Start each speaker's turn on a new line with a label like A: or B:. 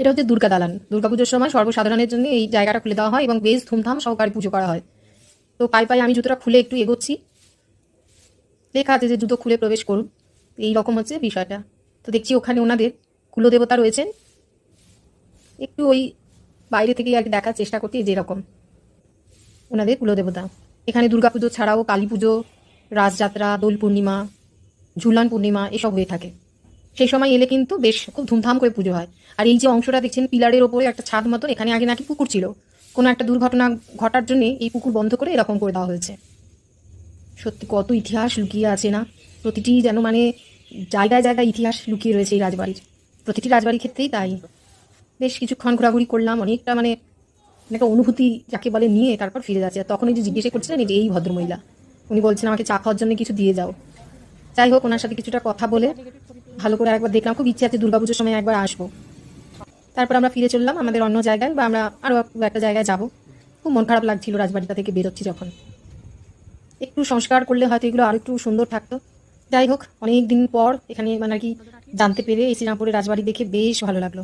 A: এটা হচ্ছে দুর্গা দালান। দুর্গাপুজোর সময় সর্বসাধারণের জন্য এই জায়গাটা খুলে দেওয়া হয় এবং বেশ ধুমধাম সহকারে পুজো করা হয়। তো পায়ে পায়ে আমি জুতোটা খুলে একটু এগোচ্ছি, লেখা আছে যে জুতো খুলে প্রবেশ করুন। এই রকম হচ্ছে বিষয়টা। তো দেখছি ওখানে ওনাদের কুলদেবতা রয়েছেন, একটু ওই বাইরে থেকেই আর কি দেখার চেষ্টা করছি যেরকম ওনাদের কুলদেবতা। এখানে দুর্গাপুজো ছাড়াও কালী পুজো, রাসযাত্রা, দোল পূর্ণিমা, ঝুলন পূর্ণিমা এসব হয়ে থাকে। সেই সময় এলে কিন্তু বেশ খুব ধুমধাম করে পুজো হয়। আর এই যে অংশটা দেখছেন পিলারের ওপরে একটা ছাদ মতন, এখানে আগে নাকি পুকুর ছিল। কোনো একটা দুর্ঘটনা ঘটার জন্য এই পুকুর বন্ধ করে এরকম করে দেওয়া হয়েছে। সত্যি কত ইতিহাস লুকিয়ে আছে না, প্রতিটি যেন মানে জায়গায় জায়গায় ইতিহাস লুকিয়ে রয়েছে এই রাজবাড়ির। প্রতিটি রাজবাড়ির ক্ষেত্রেই তাই। বেশ কিছুক্ষণ ঘোরাঘুরি করলাম, অনেকটা মানে একটা অনুভূতি যাকে বলে নিয়ে তারপর ফিরে যাচ্ছে। আর তখন এই যে জিজ্ঞেস করছিলেন এই যে এই ভদ্রমহিলা, উনি বলছেন আমাকে চা খাওয়ার জন্য কিছু দিয়ে যাও। যাই হোক, ওনার সাথে কিছুটা কথা বলে ভালো করে একবার দেখলাম। খুব ইচ্ছে আছে দুর্গাপুজোর সময় একবার আসবো। তারপর আমরা ফিরে চললাম আমাদের অন্য জায়গায়, বা আমরা আরও একটা জায়গায় যাব। খুব মন খারাপ লাগছিল রাজবাড়িটা থেকে বেরোচ্ছি যখন। একটু সংস্কার করলে হয়তো এগুলো আরও একটু সুন্দর থাকতো। যাই হোক, অনেক দিন পর এখানে মানে আর কি জানতে পেরে এই শ্রীরামপুরের রাজবাড়ি দেখে বেশ ভালো লাগলো।